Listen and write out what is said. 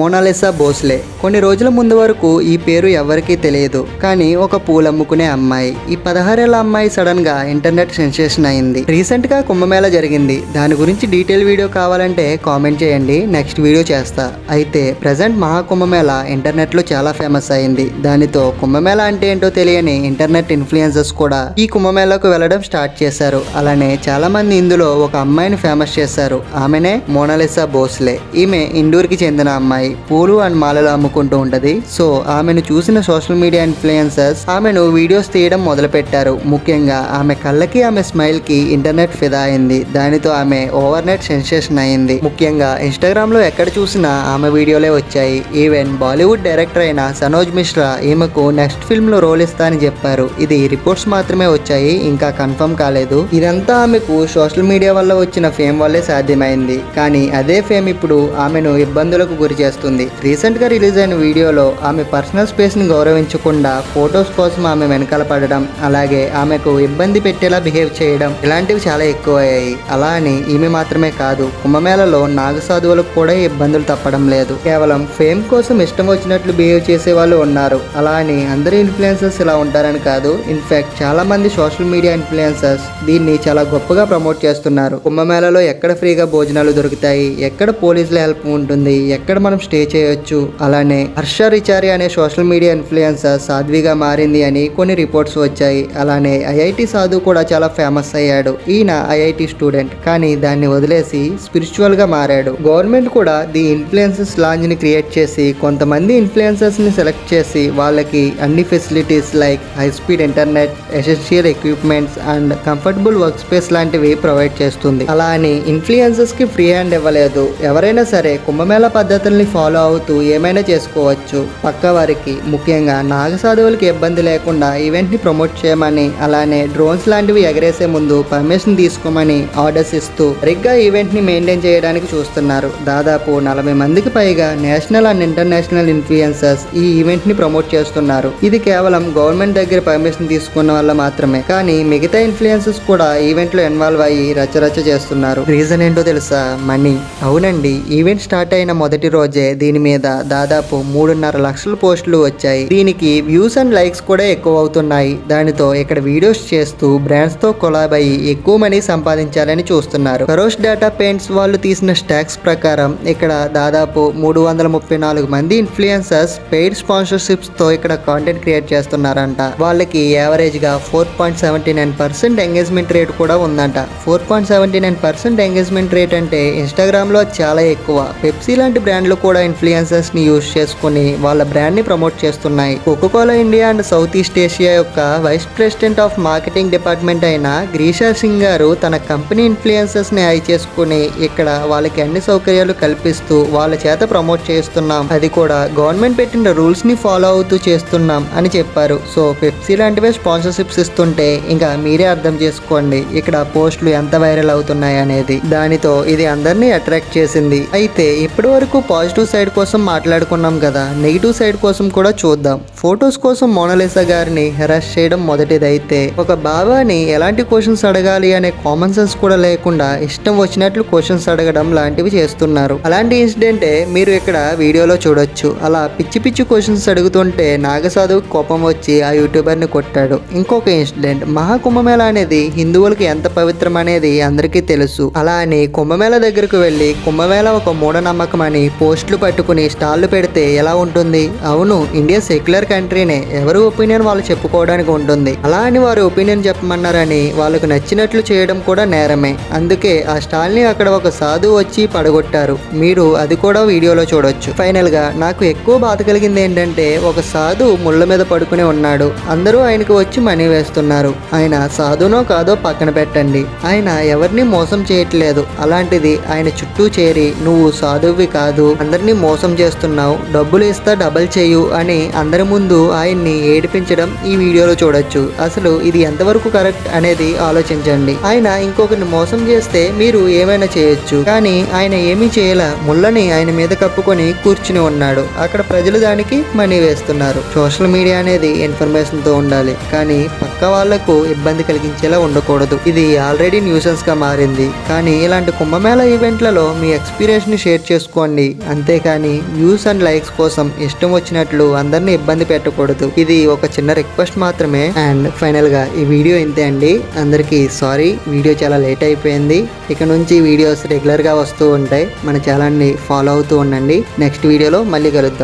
Mona Lisa Bhosle. కొన్ని రోజుల ముందు వరకు ఈ పేరు ఎవరికీ తెలియదు, కానీ ఒక పూలమ్ముకునే అమ్మాయి. ఈ 16 ఏళ్ల అమ్మాయి సడన్ గా ఇంటర్నెట్ సెన్సేషన్ అయింది. రీసెంట్ గా కుంభమేళా జరిగింది. దాని గురించి డీటెయిల్ వీడియో కావాలంటే కామెంట్ చేయండి, నెక్స్ట్ వీడియో చేస్తా. అయితే ప్రెసెంట్ మహాకుంభమేళా ఇంటర్నెట్ లో చాలా ఫేమస్ అయింది. దానితో కుంభమేళా అంటే ఏంటో తెలియని ఇంటర్నెట్ ఇన్ఫ్లుయెన్సర్స్ కూడా ఈ కుంభమేళాకు వెళ్ళడం స్టార్ట్ చేశారు. అలానే చాలా మంది ఇందులో ఒక అమ్మాయిని ఫేమస్ చేశారు. ఆమెనే మోనాలిసా భోస్లే. ఈమె ఇండోర్ కి చెందిన అమ్మాయి. పూలు అండ్ మాలలు అమ్ముకుంటూ ఉంటది. సో ఆమెను చూసిన సోషల్ మీడియా ఇన్ఫ్లుయెన్సర్స్ ఆమెను వీడియోస్ తీయడం మొదలు పెట్టారు. ముఖ్యంగా ఆమె కళ్ళకి, ఆమె స్మైల్ కి ఇంటర్నెట్ ఫిదా అయింది. దానితో ఆమె ఓవర్ నెట్ సెన్సేషన్ అయింది. ముఖ్యంగా ఇన్స్టాగ్రామ్ లో ఎక్కడ చూసినా ఆమె వీడియోలే వచ్చాయి. ఈవెన్ బాలీవుడ్ డైరెక్టర్ అయిన సనోజ్ మిశ్రా ఈమెకు నెక్స్ట్ ఫిల్మ్ లో రోల్ ఇస్తా అని చెప్పారు. ఇది రిపోర్ట్స్ మాత్రమే వచ్చాయి, ఇంకా కన్ఫర్మ్ కాలేదు. ఇదంతా ఆమెకు సోషల్ మీడియా వల్ల వచ్చిన ఫేమ్ వల్లే సాధ్యమైంది. కానీ అదే ఫేమ్ ఇప్పుడు ఆమెను ఇబ్బందులకు గురి చేస్తుంది. రీసెంట్ గా రిలీజ్ అయిన వీడియోలో ఆమె పర్సనల్ స్పేస్ ని గౌరవించకుండా ఫొటోస్ కోసం ఆమె వెనకాల పడడం, అలాగే ఆమెకు ఇబ్బంది పెట్టేలా బిహేవ్ చేయడం, ఇలాంటివి చాలా ఎక్కువయ్యాయి. అలా అని ఈమె మాత్రమే కాదు, కుంభమేళలో నాగసాధువులకు కూడా ఇబ్బందులు తప్పడం లేదు. కేవలం ఫేమ్ కోసం ఇష్టం వచ్చినట్లు బిహేవ్ చేసే వాళ్ళు ఉన్నారు. అలా అని అందరి ఇన్ఫ్లుయెన్సర్స్ ఇలా ఉంటారని కాదు. ఇన్ఫాక్ట్ చాలా మంది సోషల్ మీడియా ఇన్ఫ్లుయెన్సర్స్ దీన్ని చాలా గొప్పగా ప్రమోట్ చేస్తున్నారు. కుంభమేళలో ఎక్కడ ఫ్రీగా భోజనాలు దొరుకుతాయి, ఎక్కడ పోలీసుల హెల్ప్ ఉంటుంది, ఎక్కడ మనం స్టే చేయొచ్చు. అలానే హర్ష రిచారి అనే సోషల్ మీడియా ఇన్ఫ్లుయెన్సర్ సాధ్విగా మారింది అని కొన్ని రిపోర్ట్స్ వచ్చాయి. అలానే ఐఐటి సాధు కూడా చాలా ఫేమస్ అయ్యాడు. ఈయన ఐఐటి స్టూడెంట్, కానీ దాన్ని వదిలేసి స్పిరిచువల్ గా మారాడు. గవర్నమెంట్ కూడా ది ఇన్ఫ్లుయెన్సర్స్ లాంజ్ ని క్రియేట్ చేసి కొంతమంది ఇన్ఫ్లుయెన్సర్స్ ని సెలెక్ట్ చేసి వాళ్ళకి అన్ని facilities like high speed internet, essential equipments and comfortable work space లాంటివి ప్రొవైడ్ చేస్తుంది. అలా అని ఇన్ఫ్లుయెన్సర్స్ కి ఫ్రీ హ్యాండ్ ఇవ్వలేదు. ఎవరైనా సరే కుంభమేళా పద్ధతుల్ని ఫాలో అవుతూ ఏమైనా చేసుకోవచ్చు. పక్క వారికి, ముఖ్యంగా నాగసాధువులకి ఇబ్బంది లేకుండా ఈవెంట్ ని ప్రమోట్ చేయమని, అలానే డ్రోన్స్ లాంటివి ఎగరేసే ముందు పర్మిషన్ తీసుకోమని ఆర్డర్స్ ఇస్తూ సరిగ్గా ఈవెంట్ ని మెయింటైన్ చేయడానికి చూస్తున్నారు. దాదాపు 40 మందికి పైగా నేషనల్ అండ్ ఇంటర్నేషనల్ ఇన్ఫ్లుయెన్సర్స్ ఈ ఈవెంట్ ని ప్రమోట్ చేస్తున్నారు. ఇది కేవలం గవర్నమెంట్ దగ్గర పర్మిషన్ తీసుకున్న వల్ల మాత్రమే. కానీ మిగతా ఇన్ఫ్లుయెన్సర్స్ కూడా ఈవెంట్ లో ఇన్వాల్వ్ అయ్యి రచ్చరచ్చ చేస్తున్నారు. రీజన్ ఏంటో తెలుసా? మనీ. అవునండి, ఈవెంట్ స్టార్ట్ అయిన మొదటి రోజే దీని మీద దాదాపు 3.5 లక్షల పోస్టులు వచ్చాయి. దీనికి వ్యూస్ అండ్ లైక్స్ కూడా ఎక్కువ అవుతున్నాయి. దానితో ఇక్కడ వీడియోస్ చేస్తూ బ్రాండ్స్ తో కొలాబ్ అయ్యి ఎక్కువ మనీ సంపాదించాలని చూస్తున్నారు. కరోష్ డేటా పెయింట్స్ వాళ్ళు తీసిన స్టాక్స్ ప్రకారం ఇక్కడ దాదాపు 334 మంది ఇన్ఫ్లుయెన్సర్స్ పెయిడ్ స్పాన్సర్షిప్స్ తో ఇక్కడ కాంటెంట్ క్రియేట్ చేస్తున్నారంట. వాళ్ళకి యావరేజ్ గా 4.79% ఎంగేజ్మెంట్ రేట్ కూడా ఉందంట. 4.79% ఎంగేజ్మెంట్ రేట్ అంటే ఇన్స్టాగ్రామ్ లో చాలా ఎక్కువ. పెప్సీ లాంటి బ్రాండ్లు కూడా ఇన్ఫ్లుయెన్సర్స్ ని యూజ్ చేసుకుని వాళ్ళ బ్రాండ్ ని ప్రమోట్ చేస్తున్నాయి. Coca Cola India and south east Asia యొక్క vice president of marketing department అయిన గ్రీషా సింగ్ గారు తన కంపెనీ ఇన్ఫ్లుయెన్సర్స్ ని హై చేసుకుని ఇక్కడ వాళ్ళకి అన్ని సౌకర్యాలు కల్పిస్తూ వాళ్ళ చేత ప్రమోట్ చేస్తున్నాం, అది కూడా గవర్నమెంట్ పెట్టిన రూల్స్ ని ఫాలో అవుతూ చేస్తున్నాం అని చెప్పారు. సో పెప్సీ లాంటివే స్పాన్సర్షిప్స్ ఇస్తుంటే ఇంకా మీరే అర్థం చేసుకోండి ఇక్కడ పోస్టులు ఎంత వైరల్ అవుతున్నాయి అనేది. దానితో ఇది అందరినీ అట్రాక్ట్ చేసింది. అయితే ఇప్పటి వరకు పాజిటివ్ సైడ్ కోసం మాట్లాడుకున్నాం కదా, నెగిటివ్ సైడ్ కోసం కూడా చూద్దాం. ఫొటోస్ కోసం మోనాలిసా గారిని హెరాస్ చేయడం మొదటిదైతే, ఒక బాబాని ఎలాంటి క్వశ్చన్స్ అడగాలి అనే కామన్ సెన్స్ కూడా లేకుండా ఇష్టం వచ్చినట్లు క్వశ్చన్స్ అడగడం లాంటివి చేస్తున్నారు. అలాంటి ఇన్సిడెంటే మీరు ఇక్కడ వీడియోలో చూడొచ్చు. అలా పిచ్చి పిచ్చి క్వశ్చన్స్ అడుగుతుంటే నాగసాధువు కోపం వచ్చి ఆ యూట్యూబర్ ని కొట్టాడు. ఇంకొక ఇన్సిడెంట్, మహాకుంభమేళా అనేది హిందువులకి ఎంత పవిత్రం అనేది అందరికీ తెలుసు. అలా అని కుంభమేళా దగ్గరకు వెళ్ళి కుంభమేళా ఒక మూఢనమ్మకం అని పోస్టులు పట్టుకుని స్టాళ్లు పెడితే ఎలా ఉంటుంది? అవును, ఇండియా సెక్యులర్ కంట్రీనే, ఎవరి ఒపీనియన్ వాళ్ళు చెప్పుకోవడానికి ఉంటుంది. అలా అని వారి ఒపీనియన్ చెప్పమన్నారని వాళ్ళకు నచ్చినట్లు చేయడం కూడా నేరమే. అందుకే ఆ స్టాల్ ని అక్కడ ఒక సాధువు వచ్చి పడగొట్టారు. మీరు అది కూడా వీడియోలో చూడొచ్చు. ఫైనల్ గా నాకు ఎక్కువ బాధ కలిగింది ఏంటంటే, ఒక సాధువు ముళ్ళ మీద పడుకుని ఉన్నాడు. అందరూ ఆయనకు వచ్చి మనీ వేస్తున్నారు. ఆయన సాధునో కాదో పక్కన పెట్టండి, ఆయన ఎవరిని మోసం చేయట్లేదు. అలాంటిది ఆయన చుట్టూ చేరి నువ్వు సాధువి కాదు, అందరినీ మోసం చేస్తున్నావు, డబ్బులు ఇస్తా డబల్ చేయు అని అందరి ముందు ఆయన్ని ఏడిపించడం ఈ వీడియోలో చూడొచ్చు. అసలు ఇది ఎంతవరకు కరెక్ట్ అనేది ఆలోచించండి. ఆయన ఇంకొకరిని మోసం చేస్తే మీరు ఏమైనా చేయొచ్చు, కానీ ఆయన ఏమీ చేయలా. ముళ్ళని ఆయన మీద కప్పుకొని కూర్చుని ఉన్నాడు. అక్కడ ప్రజలు దానికి మనీ వేస్తున్నారు. సోషల్ మీడియా అనేది ఇన్ఫర్మేషన్ తో ఉండాలి, కానీ పక్క వాళ్లకు ఇబ్బంది కలిగించేలా ఉండకూడదు. ఇది ఆల్రెడీ న్యూసెన్స్ గా మారింది. కానీ ఇలాంటి కుంభమేళా ఈవెంట్లలో మీ ఎక్స్పీరియన్స్ ని షేర్ చేసుకోండి అంతే. అంతేకాని వ్యూస్ అండ్ లైక్స్ కోసం ఇష్టం వచ్చినట్లు అందరినీ ఇబ్బంది పెట్టకూడదు. ఇది ఒక చిన్న రిక్వెస్ట్ మాత్రమే. అండ్ ఫైనల్ గా ఈ వీడియో ఇంతే అండి. అందరికీ సారీ, వీడియో చాలా లేట్ అయిపోయింది. ఇక నుంచి వీడియోస్ రెగ్యులర్ గా వస్తూ ఉంటాయి. మన ఛానల్ ని ఫాలో అవుతూ ఉండండి. నెక్స్ట్ వీడియోలో మళ్ళీ కలుద్దాం.